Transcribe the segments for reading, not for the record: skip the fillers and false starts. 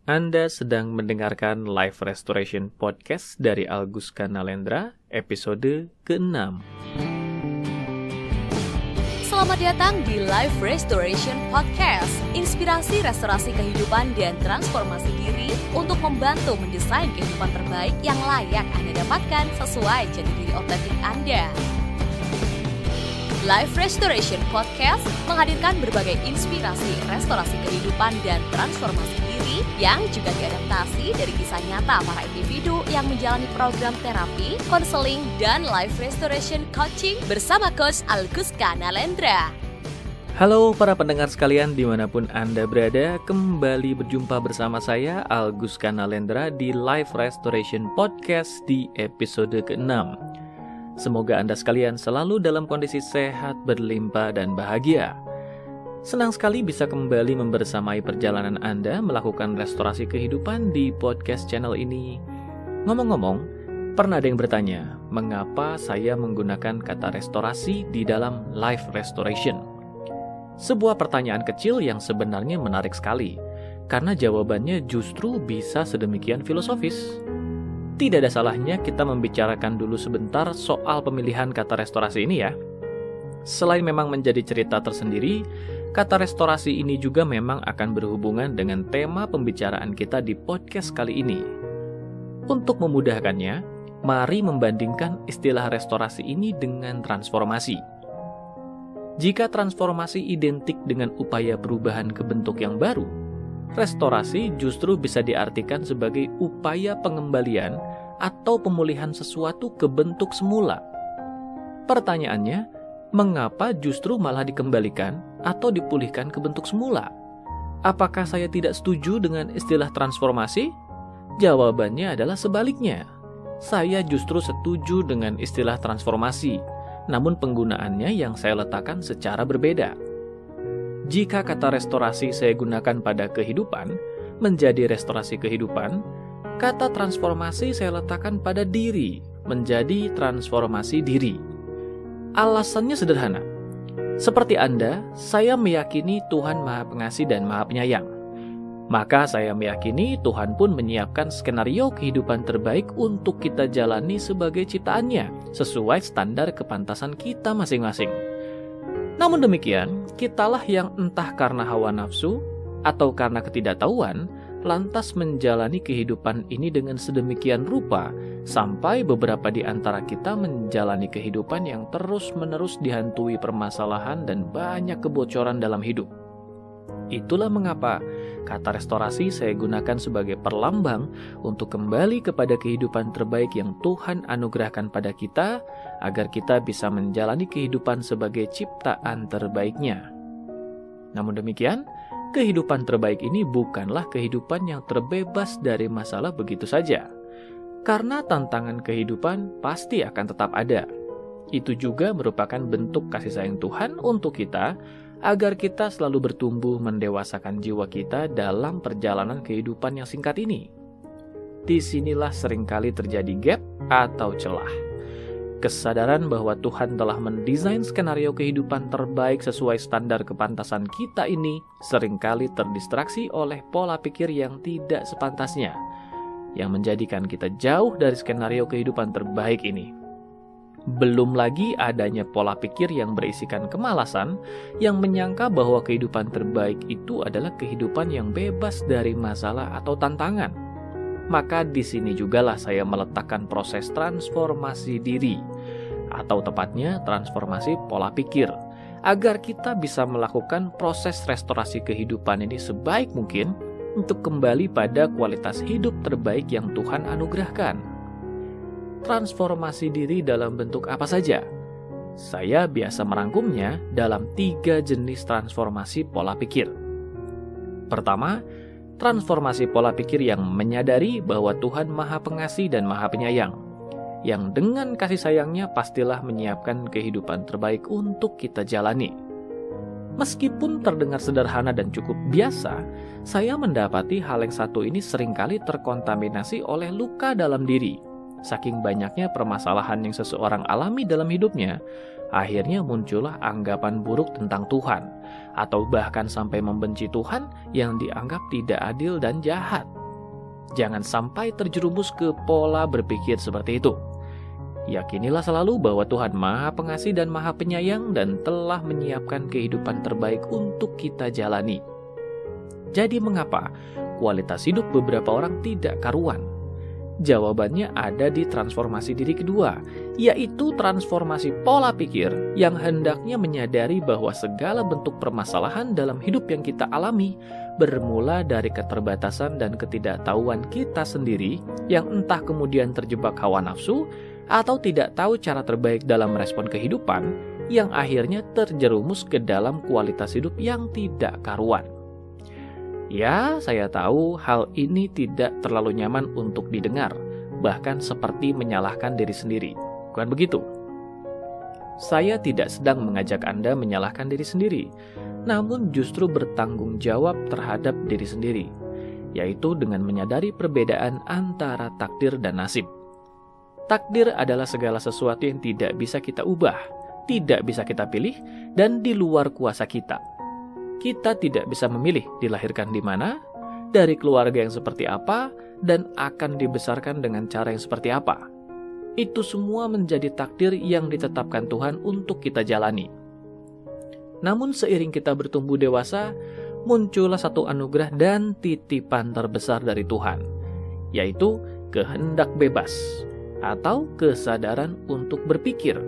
Anda sedang mendengarkan Life Restoration Podcast dari Algus Kanalendra, episode ke-6. Selamat datang di Life Restoration Podcast, inspirasi restorasi kehidupan dan transformasi diri untuk membantu mendesain kehidupan terbaik yang layak Anda dapatkan sesuai jati diri otentik Anda. Life Restoration Podcast menghadirkan berbagai inspirasi restorasi kehidupan dan transformasi diri yang juga diadaptasi dari kisah nyata para individu yang menjalani program terapi, konseling, dan life restoration coaching bersama Coach Algus Kanalendra. Halo para pendengar sekalian dimanapun Anda berada, kembali berjumpa bersama saya Algus Kanalendra di Life Restoration Podcast di episode ke-6. Semoga Anda sekalian selalu dalam kondisi sehat, berlimpah, dan bahagia. Senang sekali bisa kembali membersamai perjalanan Anda melakukan restorasi kehidupan di podcast channel ini. Ngomong-ngomong, pernah ada yang bertanya, mengapa saya menggunakan kata restorasi di dalam life restoration? Sebuah pertanyaan kecil yang sebenarnya menarik sekali, karena jawabannya justru bisa sedemikian filosofis. Tidak ada salahnya kita membicarakan dulu sebentar soal pemilihan kata restorasi ini ya. Selain memang menjadi cerita tersendiri, kata restorasi ini juga memang akan berhubungan dengan tema pembicaraan kita di podcast kali ini. Untuk memudahkannya, mari membandingkan istilah restorasi ini dengan transformasi. Jika transformasi identik dengan upaya perubahan ke bentuk yang baru, restorasi justru bisa diartikan sebagai upaya pengembalian atau pemulihan sesuatu ke bentuk semula. Pertanyaannya, mengapa justru malah dikembalikan atau dipulihkan ke bentuk semula? Apakah saya tidak setuju dengan istilah transformasi? Jawabannya adalah sebaliknya. Saya justru setuju dengan istilah transformasi, namun penggunaannya yang saya letakkan secara berbeda. Jika kata restorasi saya gunakan pada kehidupan, menjadi restorasi kehidupan, kata transformasi saya letakkan pada diri, menjadi transformasi diri. Alasannya sederhana. Seperti Anda, saya meyakini Tuhan Maha Pengasih dan Maha Penyayang. Maka saya meyakini Tuhan pun menyiapkan skenario kehidupan terbaik untuk kita jalani sebagai ciptaannya, sesuai standar kepantasan kita masing-masing. Namun demikian, kitalah yang entah karena hawa nafsu atau karena ketidaktahuan, lantas menjalani kehidupan ini dengan sedemikian rupa, sampai beberapa di antara kita menjalani kehidupan yang terus-menerus dihantui permasalahan dan banyak kebocoran dalam hidup. Itulah mengapa kata restorasi saya gunakan sebagai perlambang untuk kembali kepada kehidupan terbaik yang Tuhan anugerahkan pada kita, agar kita bisa menjalani kehidupan sebagai ciptaan terbaiknya. Namun demikian, kehidupan terbaik ini bukanlah kehidupan yang terbebas dari masalah begitu saja. Karena tantangan kehidupan pasti akan tetap ada. Itu juga merupakan bentuk kasih sayang Tuhan untuk kita, agar kita selalu bertumbuh mendewasakan jiwa kita dalam perjalanan kehidupan yang singkat ini. Disinilah seringkali terjadi gap atau celah. Kesadaran bahwa Tuhan telah mendesain skenario kehidupan terbaik sesuai standar kepantasan kita ini seringkali terdistraksi oleh pola pikir yang tidak sepantasnya, yang menjadikan kita jauh dari skenario kehidupan terbaik ini. Belum lagi adanya pola pikir yang berisikan kemalasan, yang menyangka bahwa kehidupan terbaik itu adalah kehidupan yang bebas dari masalah atau tantangan. Maka di sini jugalah saya meletakkan proses transformasi diri, atau tepatnya transformasi pola pikir, agar kita bisa melakukan proses restorasi kehidupan ini sebaik mungkin untuk kembali pada kualitas hidup terbaik yang Tuhan anugerahkan. Transformasi diri dalam bentuk apa saja? Saya biasa merangkumnya dalam 3 jenis transformasi pola pikir. Pertama, transformasi pola pikir yang menyadari bahwa Tuhan Maha Pengasih dan Maha Penyayang, yang dengan kasih sayangnya pastilah menyiapkan kehidupan terbaik untuk kita jalani. Meskipun terdengar sederhana dan cukup biasa, saya mendapati hal yang satu ini seringkali terkontaminasi oleh luka dalam diri. Saking banyaknya permasalahan yang seseorang alami dalam hidupnya, akhirnya muncullah anggapan buruk tentang Tuhan, atau bahkan sampai membenci Tuhan yang dianggap tidak adil dan jahat. Jangan sampai terjerumus ke pola berpikir seperti itu. Yakinilah selalu bahwa Tuhan Maha Pengasih dan Maha Penyayang dan telah menyiapkan kehidupan terbaik untuk kita jalani. Jadi mengapa kualitas hidup beberapa orang tidak karuan? Jawabannya ada di transformasi diri kedua, yaitu transformasi pola pikir yang hendaknya menyadari bahwa segala bentuk permasalahan dalam hidup yang kita alami bermula dari keterbatasan dan ketidaktahuan kita sendiri yang entah kemudian terjebak hawa nafsu atau tidak tahu cara terbaik dalam merespon kehidupan yang akhirnya terjerumus ke dalam kualitas hidup yang tidak karuan. Ya, saya tahu hal ini tidak terlalu nyaman untuk didengar, bahkan seperti menyalahkan diri sendiri. Bukan begitu? Saya tidak sedang mengajak Anda menyalahkan diri sendiri, namun justru bertanggung jawab terhadap diri sendiri, yaitu dengan menyadari perbedaan antara takdir dan nasib. Takdir adalah segala sesuatu yang tidak bisa kita ubah, tidak bisa kita pilih, dan di luar kuasa kita. Kita tidak bisa memilih dilahirkan di mana, dari keluarga yang seperti apa, dan akan dibesarkan dengan cara yang seperti apa. Itu semua menjadi takdir yang ditetapkan Tuhan untuk kita jalani. Namun seiring kita bertumbuh dewasa, muncullah satu anugerah dan titipan terbesar dari Tuhan, yaitu kehendak bebas atau kesadaran untuk berpikir.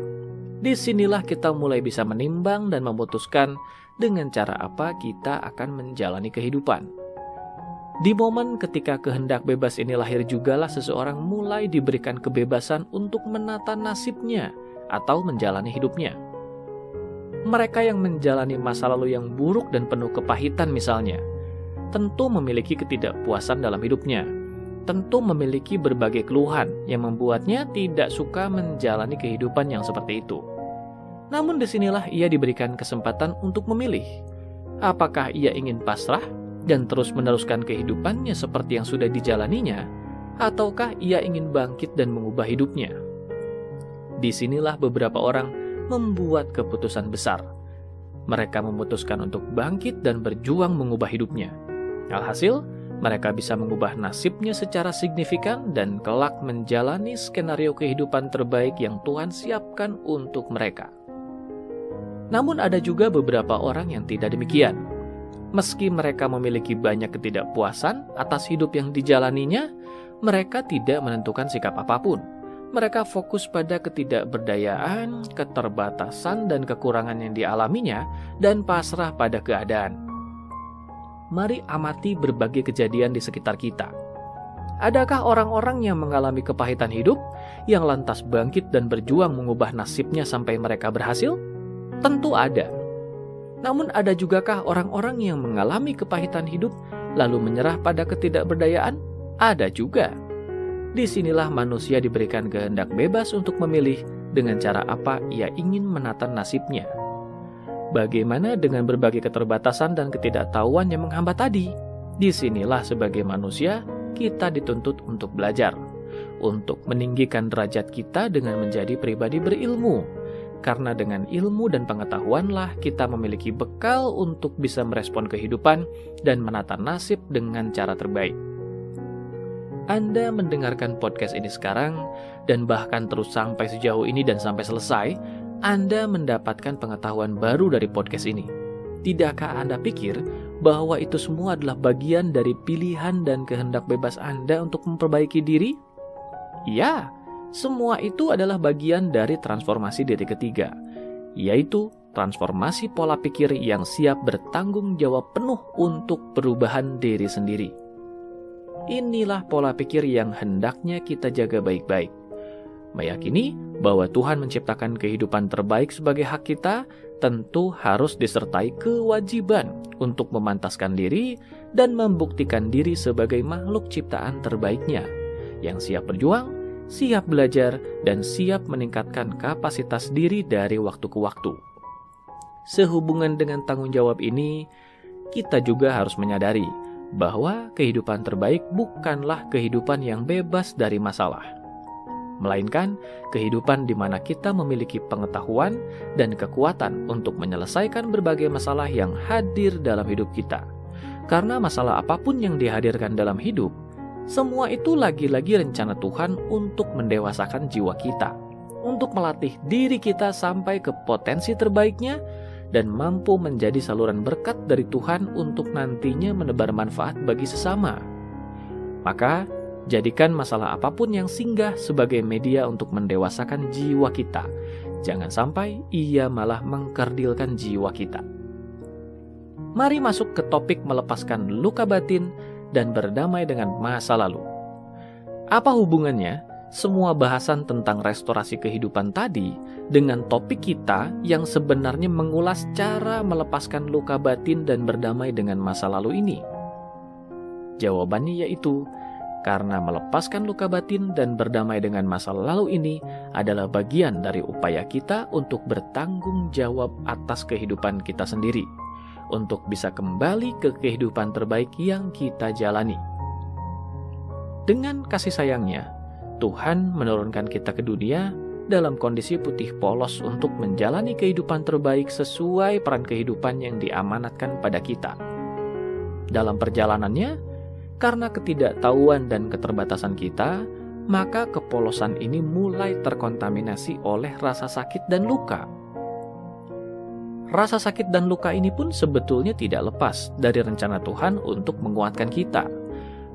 Disinilah kita mulai bisa menimbang dan memutuskan dengan cara apa kita akan menjalani kehidupan. Di momen ketika kehendak bebas ini lahir jugalah seseorang mulai diberikan kebebasan untuk menata nasibnya atau menjalani hidupnya. Mereka yang menjalani masa lalu yang buruk dan penuh kepahitan misalnya, tentu memiliki ketidakpuasan dalam hidupnya, tentu memiliki berbagai keluhan yang membuatnya tidak suka menjalani kehidupan yang seperti itu. Namun disinilah ia diberikan kesempatan untuk memilih. Apakah ia ingin pasrah dan terus meneruskan kehidupannya seperti yang sudah dijalaninya, ataukah ia ingin bangkit dan mengubah hidupnya? Disinilah beberapa orang membuat keputusan besar. Mereka memutuskan untuk bangkit dan berjuang mengubah hidupnya. Alhasil, mereka bisa mengubah nasibnya secara signifikan dan kelak menjalani skenario kehidupan terbaik yang Tuhan siapkan untuk mereka. Namun ada juga beberapa orang yang tidak demikian. Meski mereka memiliki banyak ketidakpuasan atas hidup yang dijalaninya, mereka tidak menentukan sikap apapun. Mereka fokus pada ketidakberdayaan, keterbatasan, dan kekurangan yang dialaminya, dan pasrah pada keadaan. Mari amati berbagai kejadian di sekitar kita. Adakah orang-orang yang mengalami kepahitan hidup, yang lantas bangkit dan berjuang mengubah nasibnya sampai mereka berhasil? Tentu ada. Namun ada jugakah orang-orang yang mengalami kepahitan hidup lalu menyerah pada ketidakberdayaan? Ada juga. Disinilah manusia diberikan kehendak bebas untuk memilih dengan cara apa ia ingin menata nasibnya. Bagaimana dengan berbagai keterbatasan dan ketidaktahuan yang menghambat tadi? Disinilah sebagai manusia kita dituntut untuk belajar, untuk meninggikan derajat kita dengan menjadi pribadi berilmu. Karena dengan ilmu dan pengetahuanlah kita memiliki bekal untuk bisa merespon kehidupan dan menata nasib dengan cara terbaik. Anda mendengarkan podcast ini sekarang dan bahkan terus sampai sejauh ini dan sampai selesai, Anda mendapatkan pengetahuan baru dari podcast ini. Tidakkah Anda pikir bahwa itu semua adalah bagian dari pilihan dan kehendak bebas Anda untuk memperbaiki diri? Ya. Semua itu adalah bagian dari transformasi diri ketiga, yaitu transformasi pola pikir yang siap bertanggung jawab penuh untuk perubahan diri sendiri. Inilah pola pikir yang hendaknya kita jaga baik-baik. Meyakini bahwa Tuhan menciptakan kehidupan terbaik sebagai hak kita, tentu harus disertai kewajiban untuk memantaskan diri dan membuktikan diri sebagai makhluk ciptaan terbaiknya, yang siap berjuang, siap belajar, dan siap meningkatkan kapasitas diri dari waktu ke waktu. Sehubungan dengan tanggung jawab ini, kita juga harus menyadari bahwa kehidupan terbaik bukanlah kehidupan yang bebas dari masalah. melainkan kehidupan di mana kita memiliki pengetahuan dan kekuatan untuk menyelesaikan berbagai masalah yang hadir dalam hidup kita. Karena masalah apapun yang dihadirkan dalam hidup, semua itu lagi-lagi rencana Tuhan untuk mendewasakan jiwa kita, untuk melatih diri kita sampai ke potensi terbaiknya, dan mampu menjadi saluran berkat dari Tuhan untuk nantinya menebar manfaat bagi sesama. Maka, jadikan masalah apapun yang singgah sebagai media untuk mendewasakan jiwa kita. Jangan sampai ia malah mengkerdilkan jiwa kita. Mari masuk ke topik melepaskan luka batin dan berdamai dengan masa lalu. Apa hubungannya semua bahasan tentang restorasi kehidupan tadi dengan topik kita yang sebenarnya mengulas cara melepaskan luka batin dan berdamai dengan masa lalu ini? Jawabannya yaitu, karena melepaskan luka batin dan berdamai dengan masa lalu ini adalah bagian dari upaya kita untuk bertanggung jawab atas kehidupan kita sendiri, untuk bisa kembali ke kehidupan terbaik yang kita jalani. Dengan kasih sayangnya, Tuhan menurunkan kita ke dunia dalam kondisi putih polos untuk menjalani kehidupan terbaik sesuai peran kehidupan yang diamanatkan pada kita. Dalam perjalanannya, karena ketidaktahuan dan keterbatasan kita, maka kepolosan ini mulai terkontaminasi oleh rasa sakit dan luka. Rasa sakit dan luka ini pun sebetulnya tidak lepas dari rencana Tuhan untuk menguatkan kita,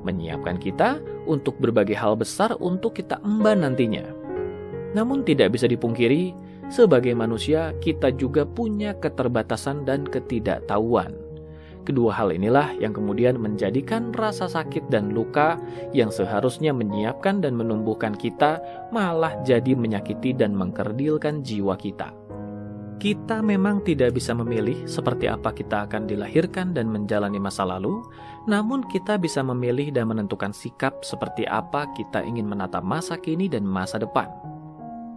menyiapkan kita untuk berbagai hal besar untuk kita emban nantinya. Namun tidak bisa dipungkiri, sebagai manusia kita juga punya keterbatasan dan ketidaktahuan. Kedua hal inilah yang kemudian menjadikan rasa sakit dan luka yang seharusnya menyiapkan dan menumbuhkan kita malah jadi menyakiti dan mengkerdilkan jiwa kita. Kita memang tidak bisa memilih seperti apa kita akan dilahirkan dan menjalani masa lalu, namun kita bisa memilih dan menentukan sikap seperti apa kita ingin menata masa kini dan masa depan.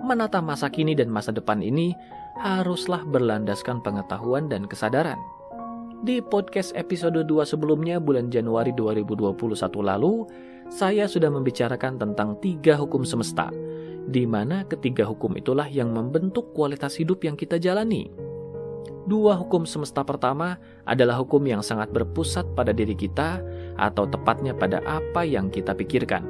Menata masa kini dan masa depan ini haruslah berlandaskan pengetahuan dan kesadaran. Di podcast episode 2 sebelumnya bulan Januari 2021 lalu, saya sudah membicarakan tentang 3 hukum semesta, di mana ketiga hukum itulah yang membentuk kualitas hidup yang kita jalani. 2 hukum semesta pertama adalah hukum yang sangat berpusat pada diri kita, atau tepatnya pada apa yang kita pikirkan.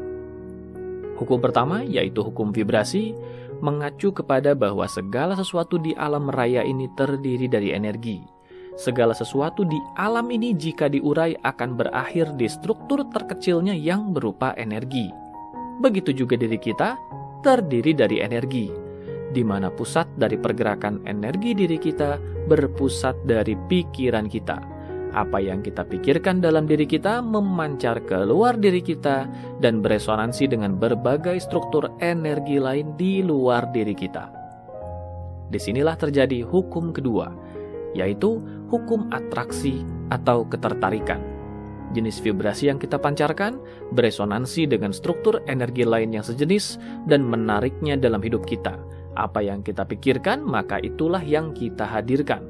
Hukum pertama yaitu hukum vibrasi, mengacu kepada bahwa segala sesuatu di alam raya ini terdiri dari energi. Segala sesuatu di alam ini jika diurai akan berakhir di struktur terkecilnya yang berupa energi. Begitu juga diri kita terdiri dari energi, di mana pusat dari pergerakan energi diri kita berpusat dari pikiran kita. Apa yang kita pikirkan dalam diri kita memancar ke luar diri kita dan beresonansi dengan berbagai struktur energi lain di luar diri kita. Disinilah terjadi hukum kedua, yaitu hukum atraksi atau ketertarikan. Jenis vibrasi yang kita pancarkan beresonansi dengan struktur energi lain yang sejenis dan menariknya dalam hidup kita. Apa yang kita pikirkan, maka itulah yang kita hadirkan.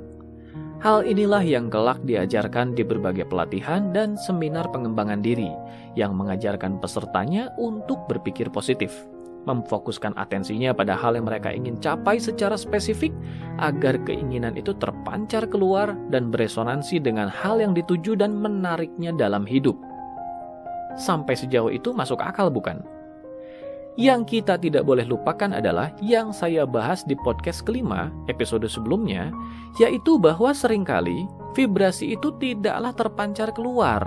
Hal inilah yang kelak diajarkan di berbagai pelatihan dan seminar pengembangan diri yang mengajarkan pesertanya untuk berpikir positif, memfokuskan atensinya pada hal yang mereka ingin capai secara spesifik agar keinginan itu terpancar keluar dan beresonansi dengan hal yang dituju dan menariknya dalam hidup. Sampai sejauh itu masuk akal bukan? Yang kita tidak boleh lupakan adalah yang saya bahas di podcast kelima episode sebelumnya, yaitu bahwa seringkali vibrasi itu tidaklah terpancar keluar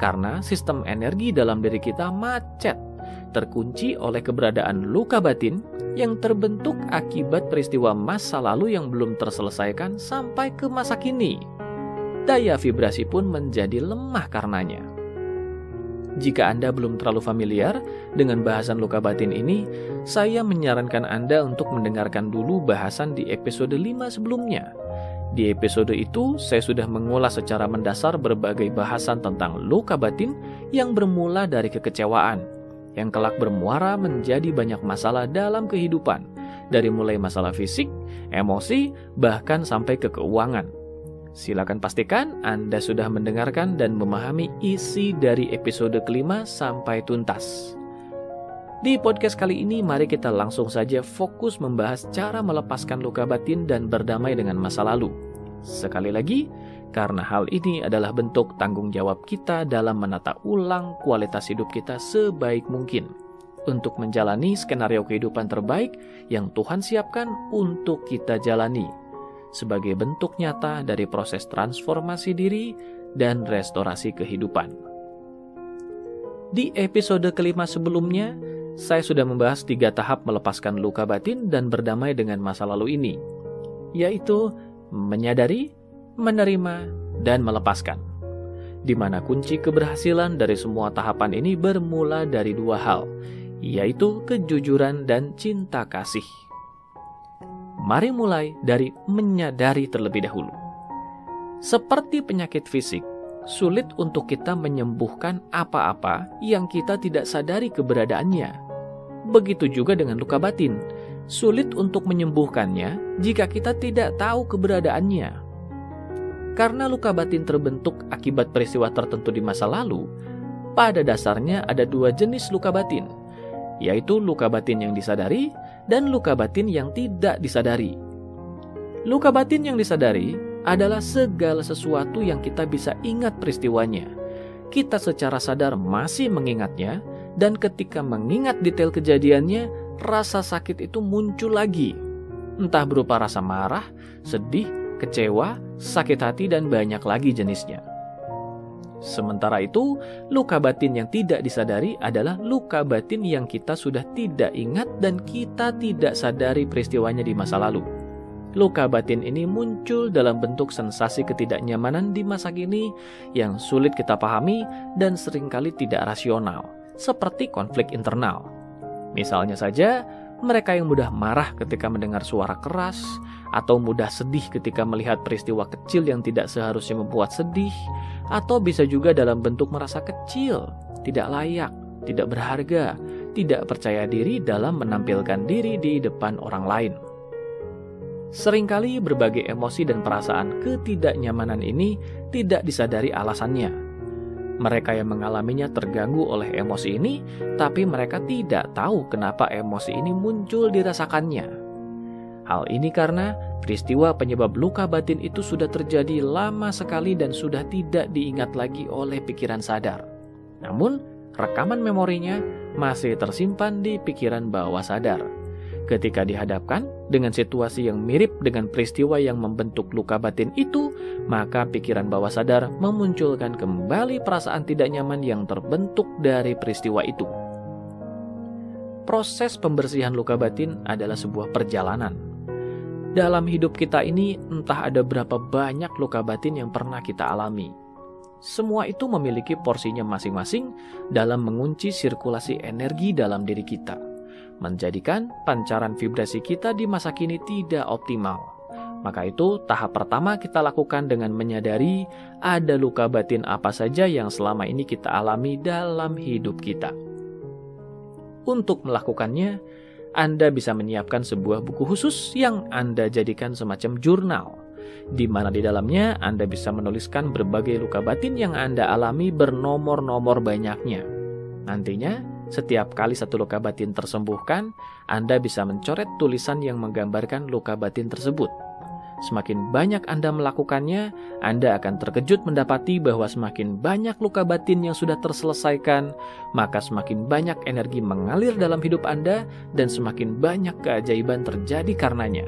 karena sistem energi dalam diri kita macet, terkunci oleh keberadaan luka batin yang terbentuk akibat peristiwa masa lalu yang belum terselesaikan sampai ke masa kini. Daya vibrasi pun menjadi lemah karenanya. Jika Anda belum terlalu familiar dengan bahasan luka batin ini, saya menyarankan Anda untuk mendengarkan dulu bahasan di episode 5 sebelumnya. Di episode itu, saya sudah mengulas secara mendasar berbagai bahasan tentang luka batin yang bermula dari kekecewaan, yang kelak bermuara menjadi banyak masalah dalam kehidupan, dari mulai masalah fisik, emosi, bahkan sampai ke keuangan. Silakan pastikan Anda sudah mendengarkan dan memahami isi dari episode kelima sampai tuntas. Di podcast kali ini, mari kita langsung saja fokus membahas cara melepaskan luka batin dan berdamai dengan masa lalu. Sekali lagi, karena hal ini adalah bentuk tanggung jawab kita dalam menata ulang kualitas hidup kita sebaik mungkin untuk menjalani skenario kehidupan terbaik yang Tuhan siapkan untuk kita jalani sebagai bentuk nyata dari proses transformasi diri dan restorasi kehidupan. Di episode kelima sebelumnya, saya sudah membahas 3 tahap melepaskan luka batin dan berdamai dengan masa lalu ini, yaitu menyadari, menerima, dan melepaskan. Di mana kunci keberhasilan dari semua tahapan ini bermula dari 2 hal, yaitu kejujuran dan cinta kasih. Mari mulai dari menyadari terlebih dahulu. Seperti penyakit fisik, sulit untuk kita menyembuhkan apa-apa yang kita tidak sadari keberadaannya. Begitu juga dengan luka batin, sulit untuk menyembuhkannya jika kita tidak tahu keberadaannya. Karena luka batin terbentuk akibat peristiwa tertentu di masa lalu, pada dasarnya ada 2 jenis luka batin, yaitu luka batin yang disadari dan luka batin yang tidak disadari. Luka batin yang disadari adalah segala sesuatu yang kita bisa ingat peristiwanya. Kita secara sadar masih mengingatnya, dan ketika mengingat detail kejadiannya, rasa sakit itu muncul lagi. Entah berupa rasa marah, sedih, kecewa, sakit hati, dan banyak lagi jenisnya. Sementara itu, luka batin yang tidak disadari adalah luka batin yang kita sudah tidak ingat dan kita tidak sadari peristiwanya di masa lalu. Luka batin ini muncul dalam bentuk sensasi ketidaknyamanan di masa kini yang sulit kita pahami dan seringkali tidak rasional, seperti konflik internal. Misalnya saja, mereka yang mudah marah ketika mendengar suara keras, atau mudah sedih ketika melihat peristiwa kecil yang tidak seharusnya membuat sedih, atau bisa juga dalam bentuk merasa kecil, tidak layak, tidak berharga, tidak percaya diri dalam menampilkan diri di depan orang lain. Seringkali berbagai emosi dan perasaan ketidaknyamanan ini tidak disadari alasannya. Mereka yang mengalaminya terganggu oleh emosi ini, tapi mereka tidak tahu kenapa emosi ini muncul dirasakannya. Hal ini karena peristiwa penyebab luka batin itu sudah terjadi lama sekali dan sudah tidak diingat lagi oleh pikiran sadar. Namun, rekaman memorinya masih tersimpan di pikiran bawah sadar. Ketika dihadapkan dengan situasi yang mirip dengan peristiwa yang membentuk luka batin itu, maka pikiran bawah sadar memunculkan kembali perasaan tidak nyaman yang terbentuk dari peristiwa itu. Proses pembersihan luka batin adalah sebuah perjalanan. Dalam hidup kita ini, entah ada berapa banyak luka batin yang pernah kita alami. Semua itu memiliki porsinya masing-masing dalam mengunci sirkulasi energi dalam diri kita, menjadikan pancaran vibrasi kita di masa kini tidak optimal. Maka itu, tahap pertama kita lakukan dengan menyadari ada luka batin apa saja yang selama ini kita alami dalam hidup kita. Untuk melakukannya, Anda bisa menyiapkan sebuah buku khusus yang Anda jadikan semacam jurnal, di mana di dalamnya Anda bisa menuliskan berbagai luka batin yang Anda alami bernomor-nomor banyaknya. Nantinya, setiap kali satu luka batin tersembuhkan, Anda bisa mencoret tulisan yang menggambarkan luka batin tersebut. Semakin banyak Anda melakukannya, Anda akan terkejut mendapati bahwa semakin banyak luka batin yang sudah terselesaikan, maka semakin banyak energi mengalir dalam hidup Anda dan semakin banyak keajaiban terjadi karenanya.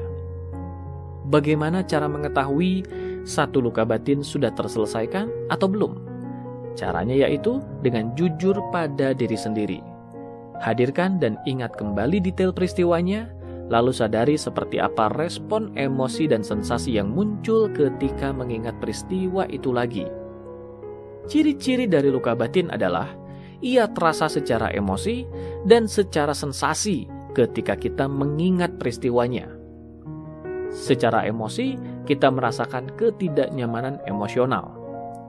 Bagaimana cara mengetahui satu luka batin sudah terselesaikan atau belum? Caranya yaitu dengan jujur pada diri sendiri. Hadirkan dan ingat kembali detail peristiwanya, lalu sadari seperti apa respon emosi dan sensasi yang muncul ketika mengingat peristiwa itu lagi. Ciri-ciri dari luka batin adalah ia terasa secara emosi dan secara sensasi ketika kita mengingat peristiwanya. Secara emosi, kita merasakan ketidaknyamanan emosional.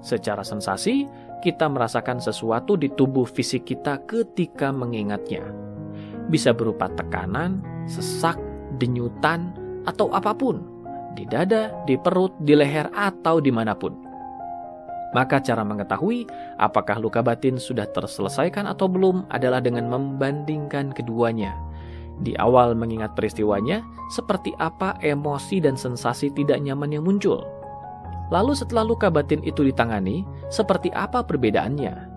Secara sensasi, kita merasakan sesuatu di tubuh fisik kita ketika mengingatnya. Bisa berupa tekanan, sesak, denyutan, atau apapun, di dada, di perut, di leher, atau dimanapun. Maka cara mengetahui apakah luka batin sudah terselesaikan atau belum adalah dengan membandingkan keduanya. Di awal mengingat peristiwanya, seperti apa emosi dan sensasi tidak nyaman yang muncul. Lalu setelah luka batin itu ditangani, seperti apa perbedaannya?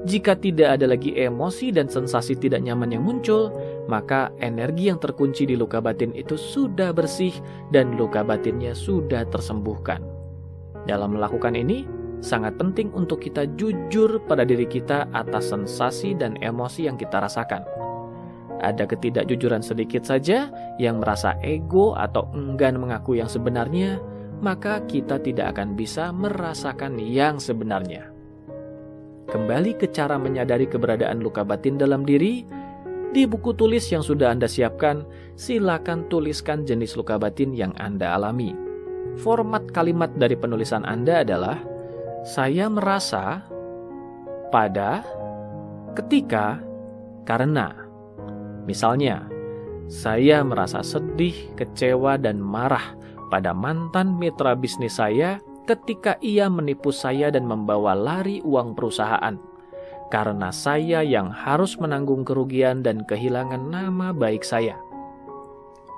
Jika tidak ada lagi emosi dan sensasi tidak nyaman yang muncul, maka energi yang terkunci di luka batin itu sudah bersih dan luka batinnya sudah tersembuhkan. Dalam melakukan ini, sangat penting untuk kita jujur pada diri kita atas sensasi dan emosi yang kita rasakan. Ada ketidakjujuran sedikit saja yang merasa ego atau enggan mengaku yang sebenarnya, maka kita tidak akan bisa merasakan yang sebenarnya. Kembali ke cara menyadari keberadaan luka batin dalam diri, di buku tulis yang sudah Anda siapkan, silakan tuliskan jenis luka batin yang Anda alami. Format kalimat dari penulisan Anda adalah, saya merasa, pada, ketika, karena. Misalnya, saya merasa sedih, kecewa, dan marah pada mantan mitra bisnis saya ketika ia menipu saya dan membawa lari uang perusahaan. Karena saya yang harus menanggung kerugian dan kehilangan nama baik saya.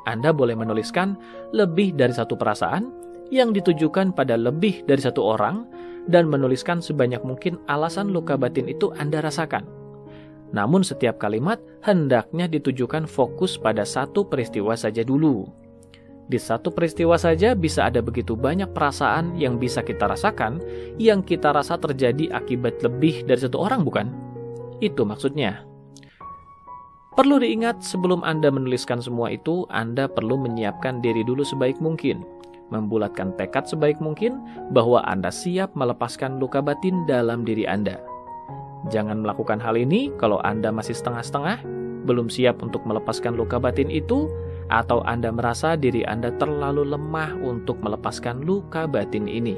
Anda boleh menuliskan lebih dari satu perasaan yang ditujukan pada lebih dari satu orang dan menuliskan sebanyak mungkin alasan luka batin itu Anda rasakan. Namun setiap kalimat hendaknya ditujukan fokus pada satu peristiwa saja dulu. Di satu peristiwa saja bisa ada begitu banyak perasaan yang bisa kita rasakan, yang kita rasa terjadi akibat lebih dari satu orang, bukan? Itu maksudnya. Perlu diingat sebelum Anda menuliskan semua itu, Anda perlu menyiapkan diri dulu sebaik mungkin. Membulatkan tekad sebaik mungkin bahwa Anda siap melepaskan luka batin dalam diri Anda. Jangan melakukan hal ini kalau Anda masih setengah-setengah, belum siap untuk melepaskan luka batin itu, atau Anda merasa diri Anda terlalu lemah untuk melepaskan luka batin ini.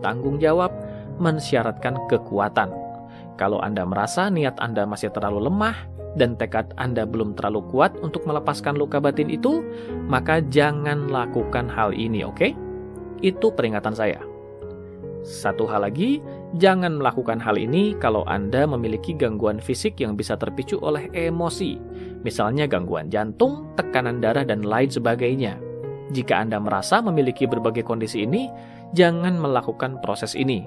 Tanggung jawab mensyaratkan kekuatan. Kalau Anda merasa niat Anda masih terlalu lemah dan tekad Anda belum terlalu kuat untuk melepaskan luka batin itu, maka jangan lakukan hal ini, oke? Itu peringatan saya. Satu hal lagi, jangan melakukan hal ini kalau Anda memiliki gangguan fisik yang bisa terpicu oleh emosi, misalnya gangguan jantung, tekanan darah, dan lain sebagainya. Jika Anda merasa memiliki berbagai kondisi ini, jangan melakukan proses ini.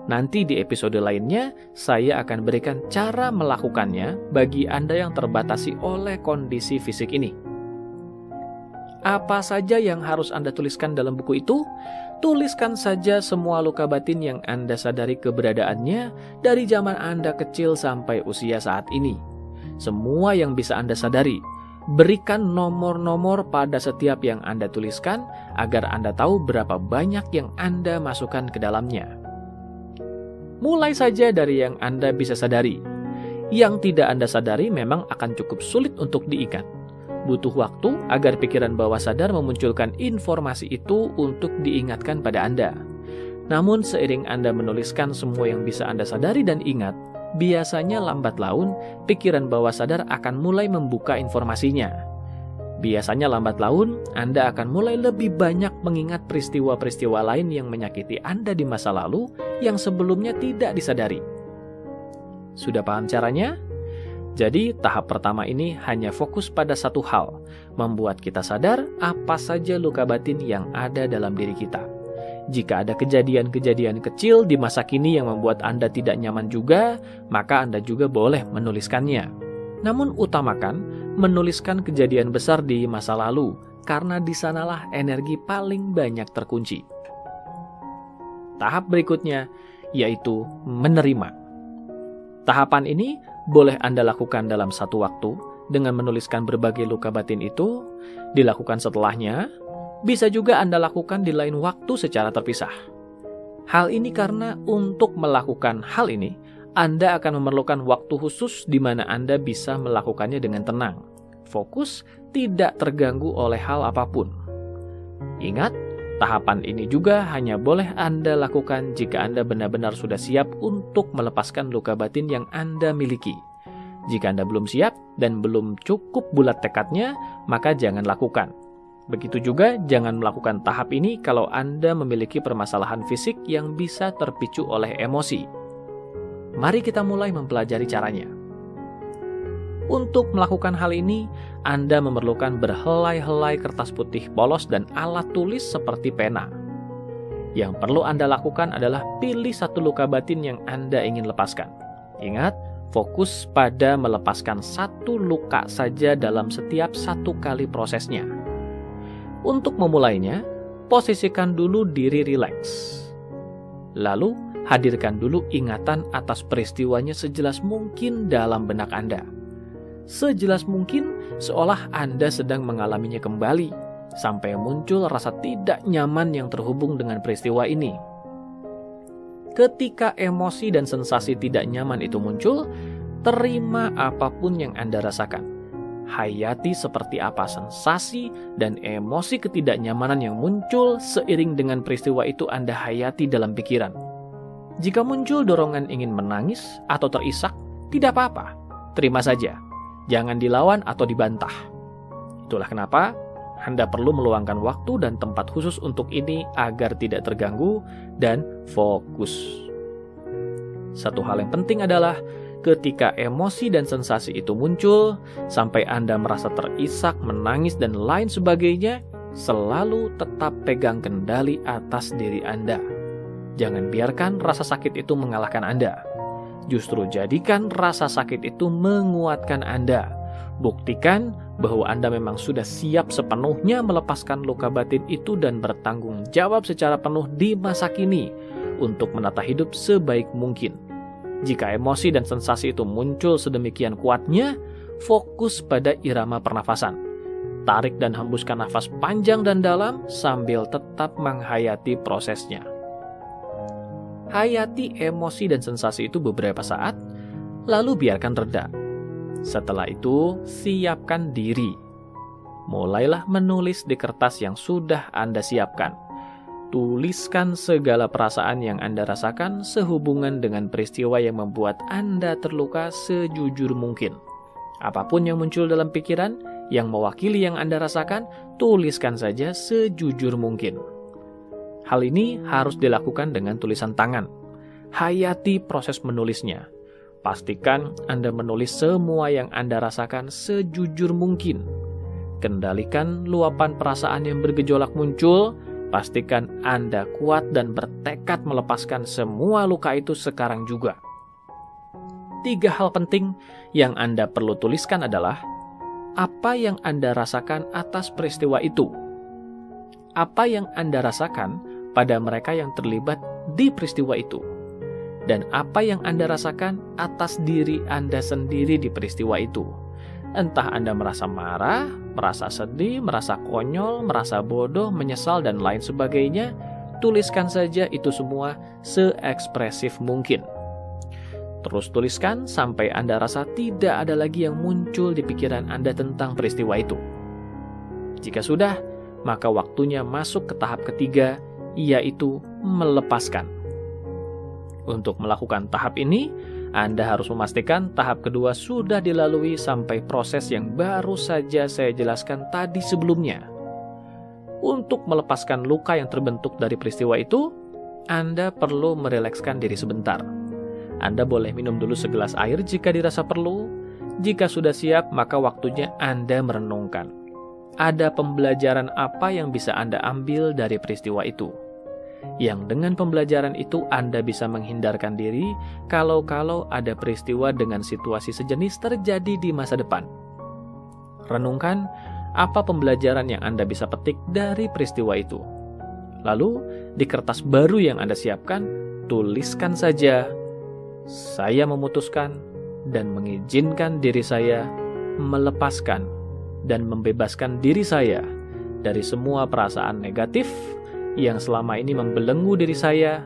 Nanti di episode lainnya, saya akan berikan cara melakukannya bagi Anda yang terbatasi oleh kondisi fisik ini. Apa saja yang harus Anda tuliskan dalam buku itu? Tuliskan saja semua luka batin yang Anda sadari keberadaannya dari zaman Anda kecil sampai usia saat ini. Semua yang bisa Anda sadari. Berikan nomor-nomor pada setiap yang Anda tuliskan agar Anda tahu berapa banyak yang Anda masukkan ke dalamnya. Mulai saja dari yang Anda bisa sadari. Yang tidak Anda sadari memang akan cukup sulit untuk diingat. Butuh waktu agar pikiran bawah sadar memunculkan informasi itu untuk diingatkan pada Anda. Namun seiring Anda menuliskan semua yang bisa Anda sadari dan ingat, biasanya lambat laun pikiran bawah sadar akan mulai membuka informasinya. Biasanya lambat laun Anda akan mulai lebih banyak mengingat peristiwa-peristiwa lain yang menyakiti Anda di masa lalu yang sebelumnya tidak disadari. Sudah paham caranya? Jadi, tahap pertama ini hanya fokus pada satu hal, membuat kita sadar apa saja luka batin yang ada dalam diri kita. Jika ada kejadian-kejadian kecil di masa kini yang membuat Anda tidak nyaman juga, maka Anda juga boleh menuliskannya. Namun utamakan menuliskan kejadian besar di masa lalu, karena di sanalah energi paling banyak terkunci. Tahap berikutnya yaitu menerima. Tahapan ini boleh Anda lakukan dalam satu waktu dengan menuliskan berbagai luka batin itu, dilakukan setelahnya, bisa juga Anda lakukan di lain waktu secara terpisah. Hal ini karena untuk melakukan hal ini, Anda akan memerlukan waktu khusus di mana Anda bisa melakukannya dengan tenang, fokus, tidak terganggu oleh hal apapun. Ingat, tahapan ini juga hanya boleh Anda lakukan jika Anda benar-benar sudah siap untuk melepaskan luka batin yang Anda miliki. Jika Anda belum siap dan belum cukup bulat tekadnya, maka jangan lakukan. Begitu juga jangan melakukan tahap ini kalau Anda memiliki permasalahan fisik yang bisa terpicu oleh emosi. Mari kita mulai mempelajari caranya. Untuk melakukan hal ini, Anda memerlukan berhelai-helai kertas putih polos dan alat tulis seperti pena. Yang perlu Anda lakukan adalah pilih satu luka batin yang Anda ingin lepaskan. Ingat, fokus pada melepaskan satu luka saja dalam setiap satu kali prosesnya. Untuk memulainya, posisikan dulu diri rileks. Lalu, hadirkan dulu ingatan atas peristiwanya sejelas mungkin dalam benak Anda. Sejelas mungkin seolah Anda sedang mengalaminya kembali, sampai muncul rasa tidak nyaman yang terhubung dengan peristiwa ini. Ketika emosi dan sensasi tidak nyaman itu muncul, terima apapun yang Anda rasakan. Hayati seperti apa sensasi dan emosi ketidaknyamanan yang muncul seiring dengan peristiwa itu Anda hayati dalam pikiran. Jika muncul dorongan ingin menangis atau terisak, tidak apa-apa, terima saja. Jangan dilawan atau dibantah. Itulah kenapa Anda perlu meluangkan waktu dan tempat khusus untuk ini agar tidak terganggu dan fokus. Satu hal yang penting adalah ketika emosi dan sensasi itu muncul, sampai Anda merasa terisak, menangis, dan lain sebagainya, selalu tetap pegang kendali atas diri Anda. Jangan biarkan rasa sakit itu mengalahkan Anda. Justru jadikan rasa sakit itu menguatkan Anda. Buktikan bahwa Anda memang sudah siap sepenuhnya melepaskan luka batin itu dan bertanggung jawab secara penuh di masa kini untuk menata hidup sebaik mungkin. Jika emosi dan sensasi itu muncul sedemikian kuatnya, fokus pada irama pernafasan. Tarik dan hembuskan nafas panjang dan dalam sambil tetap menghayati prosesnya. Hayati emosi dan sensasi itu beberapa saat, lalu biarkan reda. Setelah itu, siapkan diri. Mulailah menulis di kertas yang sudah Anda siapkan. Tuliskan segala perasaan yang Anda rasakan sehubungan dengan peristiwa yang membuat Anda terluka sejujur mungkin. Apapun yang muncul dalam pikiran yang mewakili yang Anda rasakan, tuliskan saja sejujur mungkin. Hal ini harus dilakukan dengan tulisan tangan. Hayati proses menulisnya. Pastikan Anda menulis semua yang Anda rasakan sejujur mungkin. Kendalikan luapan perasaan yang bergejolak muncul. Pastikan Anda kuat dan bertekad melepaskan semua luka itu sekarang juga. 3 hal penting yang Anda perlu tuliskan adalah apa yang Anda rasakan atas peristiwa itu. Apa yang Anda rasakan pada mereka yang terlibat di peristiwa itu. Dan apa yang Anda rasakan atas diri Anda sendiri di peristiwa itu. Entah Anda merasa marah, merasa sedih, merasa konyol, merasa bodoh, menyesal, dan lain sebagainya, tuliskan saja itu semua seekspresif mungkin. Terus tuliskan sampai Anda rasa tidak ada lagi yang muncul di pikiran Anda tentang peristiwa itu. Jika sudah, maka waktunya masuk ke tahap ketiga, yaitu melepaskan. Untuk melakukan tahap ini, Anda harus memastikan tahap kedua sudah dilalui sampai proses yang baru saja saya jelaskan tadi sebelumnya. Untuk melepaskan luka yang terbentuk dari peristiwa itu, Anda perlu merilekskan diri sebentar. Anda boleh minum dulu segelas air jika dirasa perlu. Jika sudah siap, maka waktunya Anda merenungkan. Ada pembelajaran apa yang bisa Anda ambil dari peristiwa itu? Yang dengan pembelajaran itu Anda bisa menghindarkan diri kalau ada peristiwa dengan situasi sejenis terjadi di masa depan. Renungkan apa pembelajaran yang Anda bisa petik dari peristiwa itu. Lalu, di kertas baru yang Anda siapkan, tuliskan saja, "Saya memutuskan dan mengizinkan diri saya melepaskan dan membebaskan diri saya dari semua perasaan negatif yang selama ini membelenggu diri saya.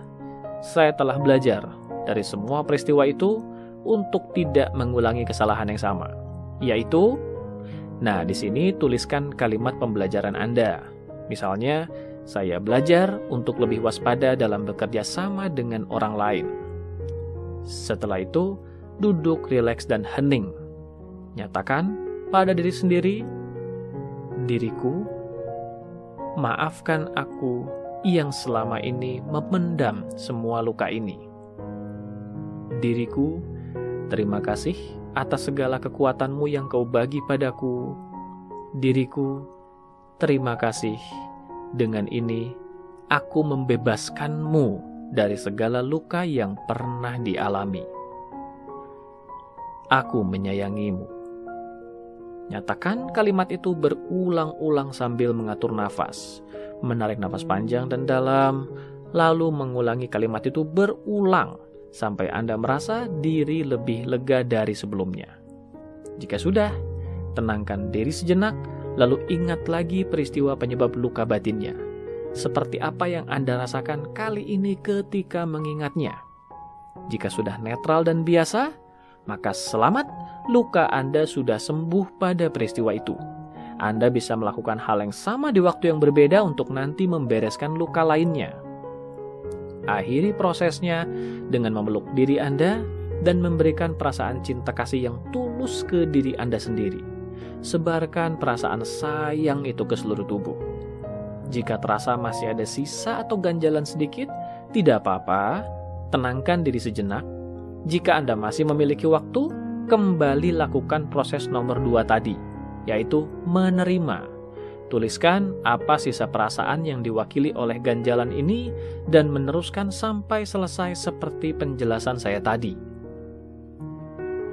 Saya telah belajar dari semua peristiwa itu untuk tidak mengulangi kesalahan yang sama." Yaitu, nah di sini tuliskan kalimat pembelajaran Anda. Misalnya, saya belajar untuk lebih waspada dalam bekerja sama dengan orang lain. Setelah itu, duduk rileks dan hening. Nyatakan pada diri sendiri, diriku maafkan aku yang selama ini memendam semua luka ini. Diriku, terima kasih atas segala kekuatanmu yang kau bagi padaku. Diriku, terima kasih. Dengan ini, aku membebaskanmu dari segala luka yang pernah dialami. Aku menyayangimu. Nyatakan kalimat itu berulang-ulang sambil mengatur nafas. Menarik nafas panjang dan dalam, lalu mengulangi kalimat itu berulang sampai Anda merasa diri lebih lega dari sebelumnya. Jika sudah, tenangkan diri sejenak, lalu ingat lagi peristiwa penyebab luka batinnya. Seperti apa yang Anda rasakan kali ini ketika mengingatnya. Jika sudah netral dan biasa, maka selamat, luka Anda sudah sembuh pada peristiwa itu. Anda bisa melakukan hal yang sama di waktu yang berbeda untuk nanti membereskan luka lainnya. Akhiri prosesnya dengan memeluk diri Anda dan memberikan perasaan cinta kasih yang tulus ke diri Anda sendiri. Sebarkan perasaan sayang itu ke seluruh tubuh. Jika terasa masih ada sisa atau ganjalan sedikit, tidak apa-apa, tenangkan diri sejenak. Jika Anda masih memiliki waktu, kembali lakukan proses nomor 2 tadi, yaitu menerima. Tuliskan apa sisa perasaan yang diwakili oleh ganjalan ini dan meneruskan sampai selesai seperti penjelasan saya tadi.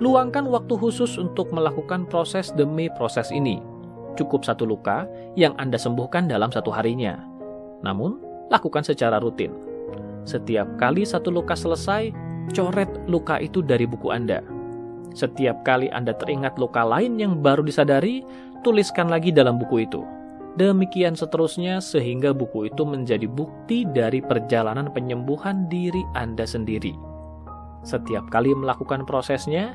Luangkan waktu khusus untuk melakukan proses demi proses ini. Cukup 1 luka yang Anda sembuhkan dalam 1 harinya. Namun, lakukan secara rutin. Setiap kali 1 luka selesai, coret luka itu dari buku Anda. Setiap kali Anda teringat luka lain yang baru disadari, tuliskan lagi dalam buku itu. Demikian seterusnya sehingga buku itu menjadi bukti dari perjalanan penyembuhan diri Anda sendiri. Setiap kali melakukan prosesnya,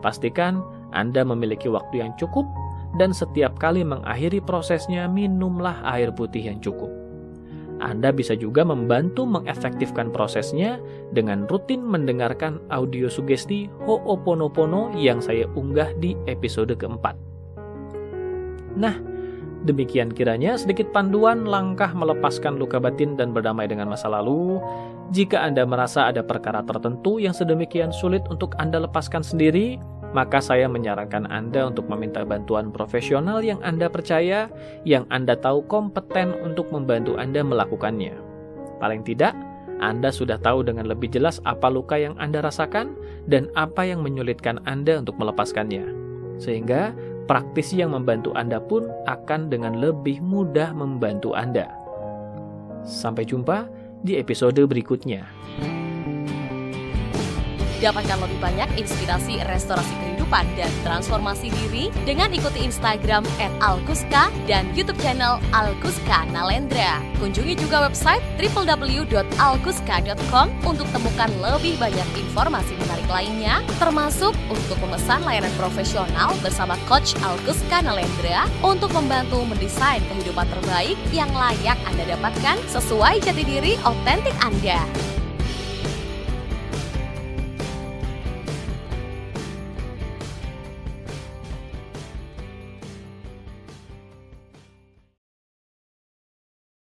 pastikan Anda memiliki waktu yang cukup dan setiap kali mengakhiri prosesnya minumlah air putih yang cukup. Anda bisa juga membantu mengefektifkan prosesnya dengan rutin mendengarkan audio sugesti Ho'oponopono yang saya unggah di episode keempat. Nah, demikian kiranya sedikit panduan langkah melepaskan luka batin dan berdamai dengan masa lalu. Jika Anda merasa ada perkara tertentu yang sedemikian sulit untuk Anda lepaskan sendiri, maka saya menyarankan Anda untuk meminta bantuan profesional yang Anda percaya, yang Anda tahu kompeten untuk membantu Anda melakukannya. Paling tidak, Anda sudah tahu dengan lebih jelas apa luka yang Anda rasakan dan apa yang menyulitkan Anda untuk melepaskannya. Sehingga praktisi yang membantu Anda pun akan dengan lebih mudah membantu Anda. Sampai jumpa di episode berikutnya. Dapatkan lebih banyak inspirasi restorasi kehidupan dan transformasi diri dengan ikuti Instagram @alguska dan YouTube channel Alguska Nalendra. Kunjungi juga website www.alguska.com untuk temukan lebih banyak informasi menarik lainnya, termasuk untuk memesan layanan profesional bersama Coach Alguska Nalendra untuk membantu mendesain kehidupan terbaik yang layak Anda dapatkan sesuai jati diri otentik Anda.